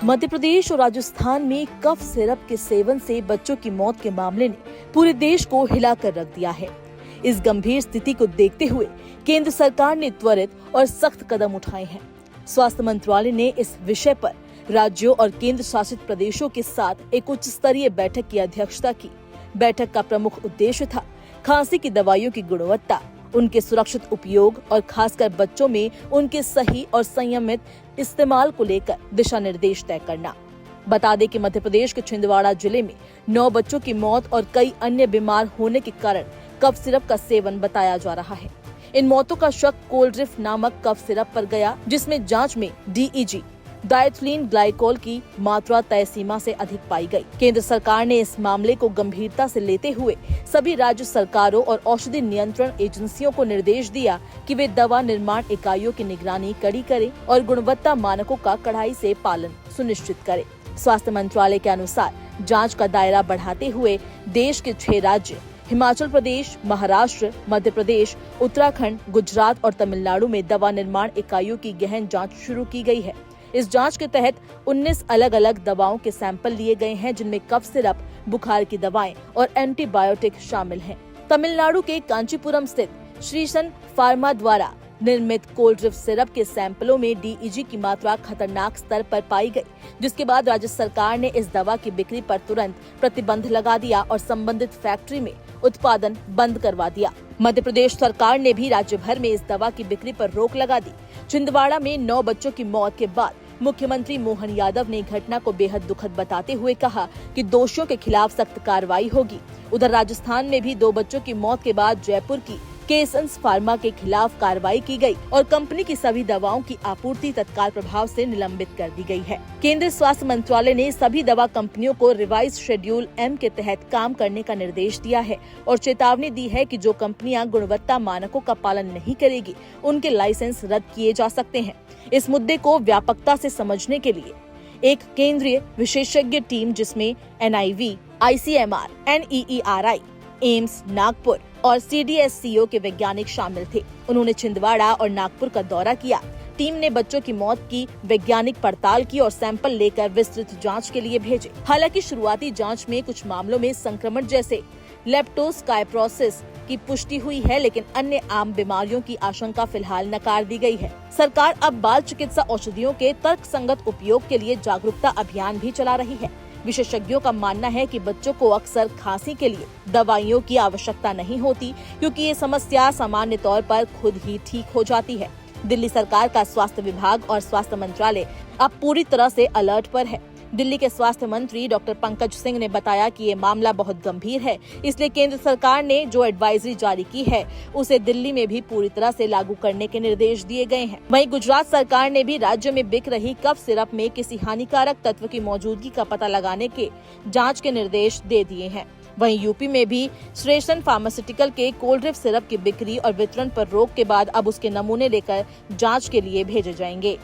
मध्य प्रदेश और राजस्थान में cough syrup के सेवन से बच्चों की मौत के मामले ने पूरे देश को हिलाकर रख दिया है। इस गंभीर स्थिति को देखते हुए केंद्र सरकार ने त्वरित और सख्त कदम उठाए हैं। स्वास्थ्य मंत्रालय ने इस विषय पर राज्यों और केंद्र शासित प्रदेशों के साथ एक उच्च स्तरीय बैठक की अध्यक्षता की। बैठक का प्रमुख उद्देश्य था खांसी की दवाइयों की गुणवत्ता, उनके सुरक्षित उपयोग और खासकर बच्चों में उनके सही और संयमित इस्तेमाल को लेकर दिशा निर्देश तय करना। बता दें कि मध्य प्रदेश के छिंदवाड़ा जिले में 9 बच्चों की मौत और कई अन्य बीमार होने के कारण कफ सिरप का सेवन बताया जा रहा है। इन मौतों का शक कोल्ड्रिफ नामक कफ सिरप पर गया, जिसमें जांच में DEG डायथिलीन ग्लाइकोल की मात्रा तय सीमा से अधिक पाई गई। केंद्र सरकार ने इस मामले को गंभीरता से लेते हुए सभी राज्य सरकारों और औषधि नियंत्रण एजेंसियों को निर्देश दिया कि वे दवा निर्माण इकाइयों की निगरानी कड़ी करें और गुणवत्ता मानकों का कड़ाई से पालन सुनिश्चित करें। स्वास्थ्य मंत्रालय के अनुसार जांच का दायरा बढ़ाते हुए देश के 6 राज्य हिमाचल प्रदेश, महाराष्ट्र, मध्य प्रदेश, उत्तराखंड, गुजरात और तमिलनाडु में दवा निर्माण इकाइयों की गहन जांच शुरू की गई है। इस जांच के तहत 19 अलग अलग दवाओं के सैंपल लिए गए हैं, जिनमें कफ सिरप, बुखार की दवाएं और एंटीबायोटिक शामिल हैं। तमिलनाडु के कांचीपुरम स्थित श्रीसन फार्मा द्वारा निर्मित कोल्ड्रिफ सिरप के सैंपलों में DEG की मात्रा खतरनाक स्तर पर पाई गई, जिसके बाद राज्य सरकार ने इस दवा की बिक्री पर तुरंत प्रतिबंध लगा दिया और संबंधित फैक्ट्री में उत्पादन बंद करवा दिया। मध्य प्रदेश सरकार ने भी राज्य भर में इस दवा की बिक्री पर रोक लगा दी। छिंदवाड़ा में 9 बच्चों की मौत के बाद मुख्यमंत्री मोहन यादव ने घटना को बेहद दुखद बताते हुए कहा कि दोषियों के खिलाफ सख्त कार्रवाई होगी। उधर राजस्थान में भी 2 बच्चों की मौत के बाद जयपुर की केसन्स फार्मा के खिलाफ कार्रवाई की गई और कंपनी की सभी दवाओं की आपूर्ति तत्काल प्रभाव से निलंबित कर दी गई है। केंद्रीय स्वास्थ्य मंत्रालय ने सभी दवा कंपनियों को रिवाइज शेड्यूल M के तहत काम करने का निर्देश दिया है और चेतावनी दी है कि जो कंपनियां गुणवत्ता मानकों का पालन नहीं करेगी, उनके लाइसेंस रद्द किए जा सकते हैं। इस मुद्दे को व्यापकता से समझने के लिए एक केंद्रीय विशेषज्ञ टीम, जिसमें NIV, ICMR, NEERI, AIIMS Nagpur और CDSCO के वैज्ञानिक शामिल थे। उन्होंने छिंदवाड़ा और नागपुर का दौरा किया। टीम ने बच्चों की मौत की वैज्ञानिक पड़ताल की और सैंपल लेकर विस्तृत जांच के लिए भेजे। हालांकि शुरुआती जांच में कुछ मामलों में संक्रमण जैसे लेप्टोस्पायरोसिस की पुष्टि हुई है, लेकिन अन्य आम बीमारियों की आशंका फिलहाल नकार दी गई है। सरकार अब बाल चिकित्सा औषधियों के तर्कसंगत उपयोग के लिए जागरूकता अभियान भी चला रही है। विशेषज्ञों का मानना है कि बच्चों को अक्सर खांसी के लिए दवाइयों की आवश्यकता नहीं होती, क्योंकि ये समस्या सामान्य तौर पर खुद ही ठीक हो जाती है। दिल्ली सरकार का स्वास्थ्य विभाग और स्वास्थ्य मंत्रालय अब पूरी तरह से अलर्ट पर है। दिल्ली के स्वास्थ्य मंत्री डॉक्टर पंकज सिंह ने बताया कि ये मामला बहुत गंभीर है, इसलिए केंद्र सरकार ने जो एडवाइजरी जारी की है उसे दिल्ली में भी पूरी तरह से लागू करने के निर्देश दिए गए हैं। वहीं गुजरात सरकार ने भी राज्य में बिक रही कफ सिरप में किसी हानिकारक तत्व की मौजूदगी का पता लगाने के जाँच के निर्देश दे दिए हैं। वहीं यूपी में भी श्रेयसन फार्मास्यूटिकल के कोल्ड्रिफ सिरप की बिक्री और वितरण पर रोक के बाद अब उसके नमूने लेकर जाँच के लिए भेजे जाएंगे।